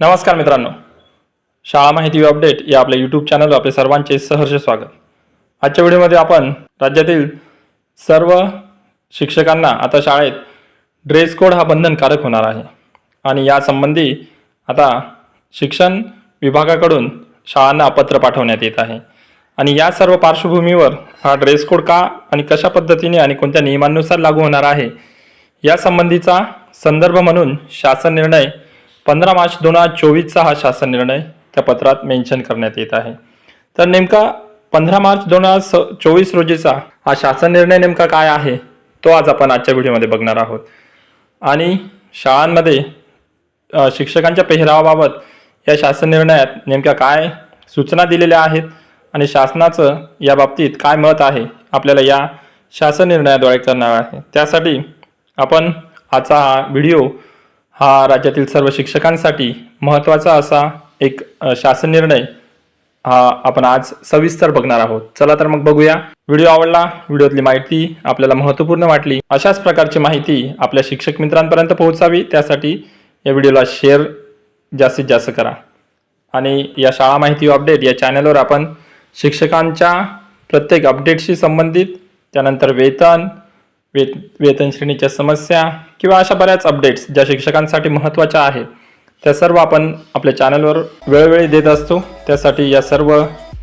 नमस्कार मित्रांनो, शाळा माहिती अपडेट या आपल्या यूट्यूब चॅनलवर आपले सर्वांचे सहर्ष स्वागत। आजच्या व्हिडिओमध्ये आपण राज्यातील सर्व शिक्षकांना आता शाळेत ड्रेस कोड हा बंधनकारक होणार आहे आणि या संबंधी आता शिक्षण विभागाकडून शाळांना पत्र पाठवण्यात येत आहे आणि या सर्व पार्श्वभूमीवर हा ड्रेस कोड का आणि कशा पद्धतीने आणि कोणत्या नियमांनुसार लागू होणार आहे या संबंधीचा संदर्भ म्हणून शासन निर्णय 15 मार्च 2024चा हा शासन निर्णय त्या पत्रात मेन्शन करण्यात येत आहे। तर नेमका 15 मार्च 2024 रोजीचा हा शासन निर्णय नेमका काय आहे तो आज आपण आजच्या व्हिडिओमध्ये बघणार आहोत आणि शाळांमध्ये शिक्षकांच्या पेहरावाबाबत या शासन निर्णयात नेमक्या काय सूचना दिलेल्या आहेत आणि शासनाचं या बाबतीत काय मत आहे आपल्याला या शासन निर्णयाद्वारे करणार आहे। त्यासाठी आपण आजचा हा व्हिडिओ हा राज्यातील सर्व शिक्षकांसाठी महत्त्वाचा असा एक शासन निर्णय हा आपण आज सविस्तर बघणार आहोत। चला तर मग बघूया। व्हिडिओ आवडला, व्हिडिओतली माहिती आपल्याला महत्त्वपूर्ण वाटली, अशाच प्रकारची माहिती आपल्या शिक्षक मित्रांपर्यंत पोहोचावी त्यासाठी या व्हिडिओला शेअर जास्तीत जास्त करा आणि या शाळा माहिती अपडेट या चॅनलवर आपण शिक्षकांच्या प्रत्येक अपडेटशी संबंधित त्यानंतर वेतन श्रेणीच्या समस्या किंवा अशा बऱ्याच अपडेट्स ज्या शिक्षकांसाठी महत्त्वाच्या आहेत त्या सर्व आपण आपल्या चॅनलवर वेळोवेळी देत असतो। त्यासाठी या सर्व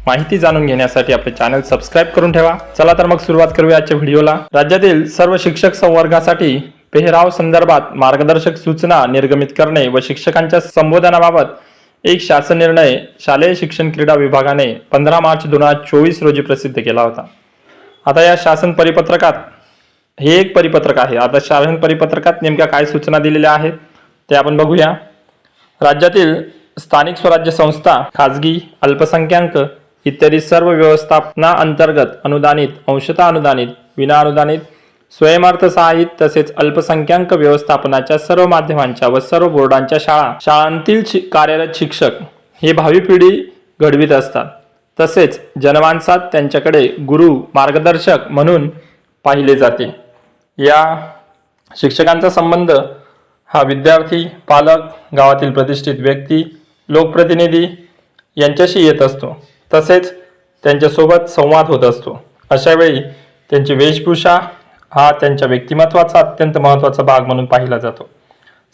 माहिती जाणून घेण्यासाठी आपले चॅनल सबस्क्राईब करून ठेवा। चला तर मग सुरुवात करूया आजच्या व्हिडिओला। राज्यातील सर्व शिक्षक संवर्गासाठी पेहराव संदर्भात मार्गदर्शक सूचना निर्गमित करणे व शिक्षकांच्या संबोधनाबाबत एक शासन निर्णय शालेय शिक्षण क्रीडा विभागाने 15 मार्च 2024 रोजी प्रसिद्ध केला होता। आता या शासन परिपत्रकात हे एक परिपत्रक आहे। आता शासन परिपत्रकात नेमक्या काय सूचना दिलेल्या आहेत ते आपण बघूया। राज्यातील स्थानिक स्वराज्य संस्था, खाजगी, अल्पसंख्याक इत्यादी सर्व व्यवस्थापना अंतर्गत अनुदानित, अंशतः अनुदानित, विना अनुदानित, स्वयंअर्थसहाय्यित तसेच अल्पसंख्याक व्यवस्थापनाच्या सर्व माध्यमांच्या व सर्व बोर्डांच्या शाळांतील कार्यरत शिक्षक हे भावी पिढी घडवित असतात। तसेच जनमानसात त्यांच्याकडे गुरु, मार्गदर्शक म्हणून पाहिले जाते। या शिक्षकांचा संबंध हा विद्यार्थी, पालक, गावातील प्रतिष्ठित व्यक्ती, लोकप्रतिनिधी यांच्याशी येत असतो तसेच त्यांच्यासोबत संवाद होत असतो। अशा वेळी त्यांची वेशभूषा हा त्यांच्या व्यक्तिमत्वाचा अत्यंत महत्त्वाचा भाग म्हणून पाहिला जातो।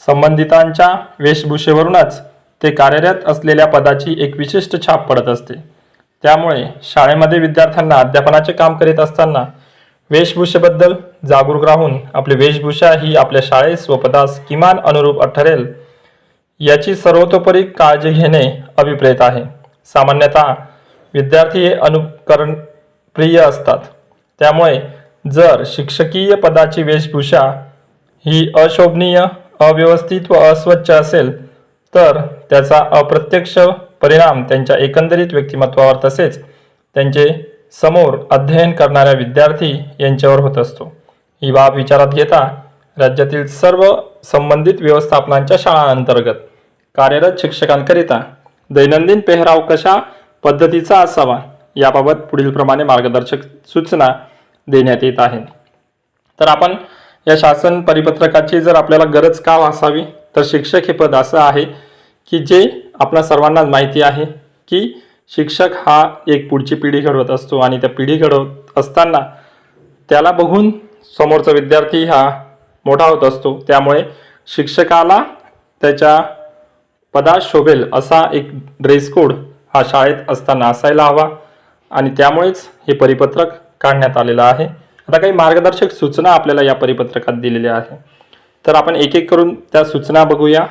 संबंधितांच्या वेशभूषेवरूनच ते कार्यरत असलेल्या पदाची एक विशिष्ट छाप पडत असते। त्यामुळे शाळेमध्ये विद्यार्थ्यांना अध्यापनाचे काम करीत असताना वेशभूषेबद्दल जागरूक राहून आपली वेशभूषा ही आपल्या शाळेस व पदास किमान अनुरूप ठरेल याची सर्वतोपरी काळजी घेणे अभिप्रेत आहे। सामान्यतः विद्यार्थी हे अनुकरण प्रिय असतात। त्यामुळे जर शिक्षकीय पदाची वेशभूषा ही अशोभनीय, अव्यवस्थित व अस्वच्छ असेल तर त्याचा अप्रत्यक्ष परिणाम त्यांच्या एकंदरीत व्यक्तिमत्वावर तसेच त्यांचे समोर अध्ययन करणाऱ्या विद्यार्थी यांच्यावर होत असतो। ही बाब विचारात घेता राज्यातील सर्व संबंधित व्यवस्थापनांच्या शाळांअंतर्गत कार्यरत शिक्षकांकरिता दैनंदिन पेहराव कशा पद्धतीचा असावा याबाबत पुढील प्रमाणे मार्गदर्शक सूचना देण्यात येत आहेत। तर आपण या शासन परिपत्रकाची जर आपल्याला गरज का असावी तर शिक्षक हे पद असं आहे की जे आपल्या सर्वांनाच माहिती आहे की शिक्षक हा एक पुढची पिढी घडवत असतो आणि त्या पिढी घडवत असताना त्याला बघून समोरचा विद्यार्थी हा मोठा होत असतो। त्यामुळे शिक्षकाला त्याच्या पदात शोभेल असा एक ड्रेस कोड हा शाळेत असताना असायला हवा आणि त्यामुळेच हे परिपत्रक काढण्यात आलेलं आहे। आता काही मार्गदर्शक सूचना आपल्याला या परिपत्रकात दिलेल्या आहेत तर आपण एक एक करून त्या सूचना बघूया।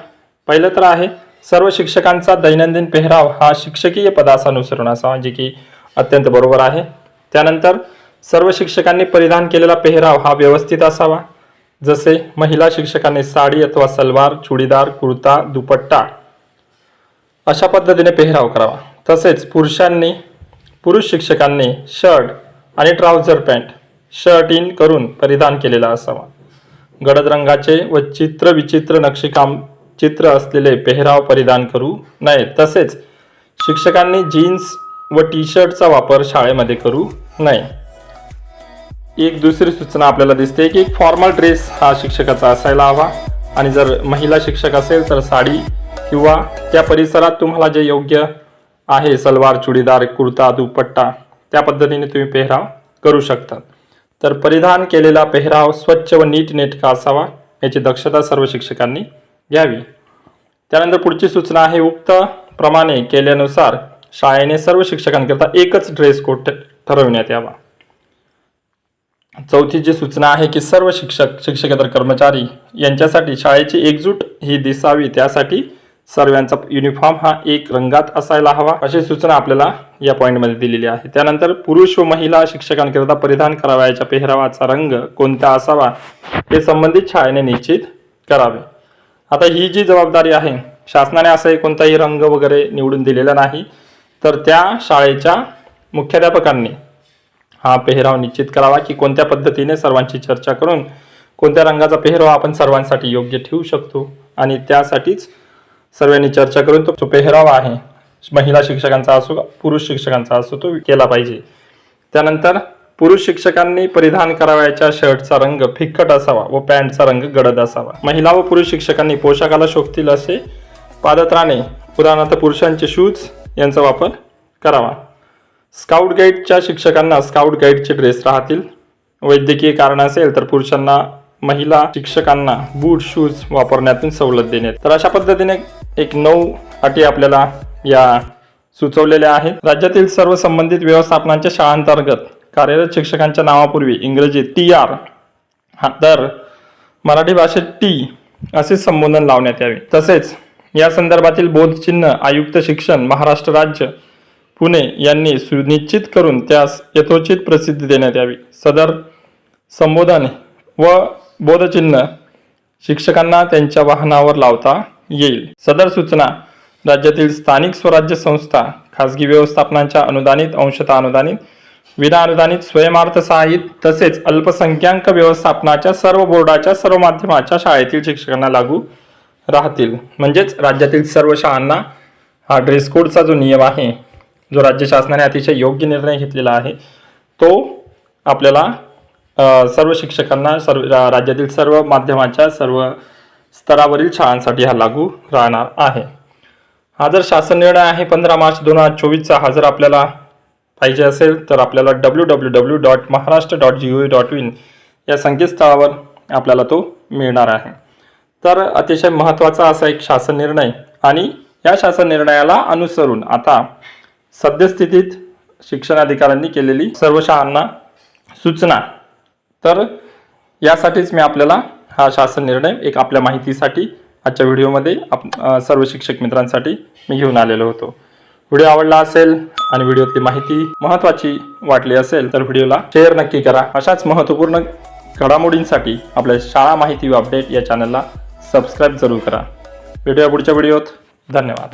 पहिलं तर आहे सर्व शिक्षकांचा दैनंदिन पेहराव हा शिक्षकीय पदास अनुसरून असावा, जे की अत्यंत बरोबर आहे। त्यानंतर सर्व शिक्षकांनी परिधान केलेला पेहराव हा व्यवस्थित असावा, जसे महिला शिक्षकांनी साडी अथवा सलवार, चुडीदार, कुर्ता, दुपट्टा अशा पद्धतीने पेहराव करावा। तसेच पुरुष शिक्षकांनी शर्ट आणि ट्राउझर पॅन्ट शर्ट इन करून परिधान केलेला असावा। गडद रंगाचे व चित्रविचित्र नक्षीकाम चित्र असलेले पेहराव परिधान करू नये। तसेच शिक्षकांनी जीन्स व टी शर्टचा वापर शाळेमध्ये करू नये। एक दुसरी सूचना आपल्याला दिसते की फॉर्मल ड्रेस हा शिक्षकाचा असायला हवा आणि जर महिला शिक्षक असेल तर साडी किंवा त्या परिसरात तुम्हाला जे योग्य आहे सलवार, चुडीदार, कुर्ता, दुपट्टा त्या पद्धतीने तुम्ही पेहराव करू शकता। तर परिधान केलेला पेहराव स्वच्छ व नीटनेटका असावा याची दक्षता सर्व शिक्षकांनी घ्यावी। त्यानंतर पुढची सूचना आहे, उक्त प्रमाणे केल्यानुसार शाळेने सर्व शिक्षकांकरता एकच ड्रेस कोड ठरविण्यात यावा। चौथी जी सूचना आहे की सर्व शिक्षक, शिक्षकेतर कर्मचारी यांच्यासाठी शाळेची एकजूट ही दिसावी, त्यासाठी सर्वांचा युनिफॉर्म हा एक रंगात असायला हवा, अशी सूचना आपल्याला या पॉईंटमध्ये दिलेली आहे। त्यानंतर पुरुष व महिला शिक्षकांकरिता परिधान करावयाच्या पेहरावाचा रंग कोणता असावा हे संबंधित शाळेने निश्चित करावे। आता ही जी जबाबदारी आहे, शासनाने असाही कोणताही रंग वगैरे निवडून दिलेला नाही, तर त्या शाळेच्या मुख्याध्यापकांनी हा पेहराव निश्चित करावा की कोणत्या पद्धतीने सर्वांची चर्चा करून कोणत्या रंगाचा पेहराव आपण सर्वांसाठी योग्य ठेवू शकतो आणि त्यासाठीच सर्वांनी चर्चा करून तो पेहराव आहे महिला शिक्षकांचा असो पुरुष शिक्षकांचा असो तो केला पाहिजे। त्यानंतर पुरुष शिक्षकांनी परिधान करावयाच्या शर्टचा रंग फिक्कट असावा व पॅन्टचा रंग गडद असावा। महिला व पुरुष शिक्षकांनी पोशाखाला शोभतील असे पादत्राणे, उदाहरणार्थ पुरुषांचे शूज यांचा वापर करावा। स्काउट गाईडच्या शिक्षकांना स्काउट गाईडचे ड्रेस राहतील। वैद्यकीय कारण असेल तर पुरुषांना, महिला शिक्षकांना बूट, शूज वापरण्यातून सवलत देण्यात। तर अशा पद्धतीने एक 9 अटी आपल्याला या सुचवलेल्या आहेत। राज्यातील सर्व संबंधित व्यवस्थापनांच्या शाळांतर्गत कार्यरत शिक्षकांच्या नावापूर्वी इंग्रजीत TR तर मराठी भाषेत T असे संबोधन लावण्यात यावे। तसेच या संदर्भातील बोधचिन्ह आयुक्त शिक्षण महाराष्ट्र राज्य पुणे यांनी सुनिश्चित करून त्यास यथोचित प्रसिद्धी देण्यात यावी। सदर संबोधन व बोधचिन्ह शिक्षकांना त्यांच्या वाहनावर लावता येईल। सदर सूचना राज्यातील स्थानिक स्वराज्य संस्था, खाजगी व्यवस्थापनांच्या अनुदानित, अंशतः अनुदानित, विनाअनुदानित, स्वयंअर्थसहाय्यित तसेच अल्पसंख्याक व्यवस्थापनाच्या सर्व बोर्डाच्या सर्व माध्यमाच्या शाळेतील शिक्षकांना लागू राहतील। म्हणजेच राज्यातील सर्व शाळांना हा ड्रेस कोडचा जो नियम आहे, जो राज्य शासनाने अतिशय योग्य निर्णय घेतलेला आहे, तो आपल्याला सर्व शिक्षकांना, राज्यातील सर्व माध्यमाच्या सर्व स्तरावरील शाळांसाठी हा लागू राहणार आहे। हा जर शासन निर्णय आहे 15 मार्च 2024चा, हा जर आपल्याला पाहिजे असेल तर आपल्याला www.maharashtra.gov.in या संकेतस्थळावर आपल्याला तो मिळणार आहे। तर अतिशय महत्त्वाचा असा एक शासन निर्णय आणि या शासन निर्णयाला अनुसरून आता सद्यस्थितीत शिक्षण अधिकाऱ्यांनी केलेली सर्व शाळांना सूचना, तर यासाठीच मी आपल्याला हा शासन निर्णय एक आपल्या माहितीसाठी आजच्या व्हिडिओमध्ये सर्व शिक्षक मित्रांसाठी मी घेऊन आलेलो होतो। व्हिडिओ आवडला असेल आणि व्हिडिओतली माहिती महत्त्वाची वाटली असेल तर व्हिडिओला शेअर नक्की करा। अशाच महत्त्वपूर्ण घडामोडींसाठी आपल्या शाळा माहिती व अपडेट या चॅनलला सबस्क्राईब जरूर करा। भेटूया पुढच्या व्हिडिओत। धन्यवाद।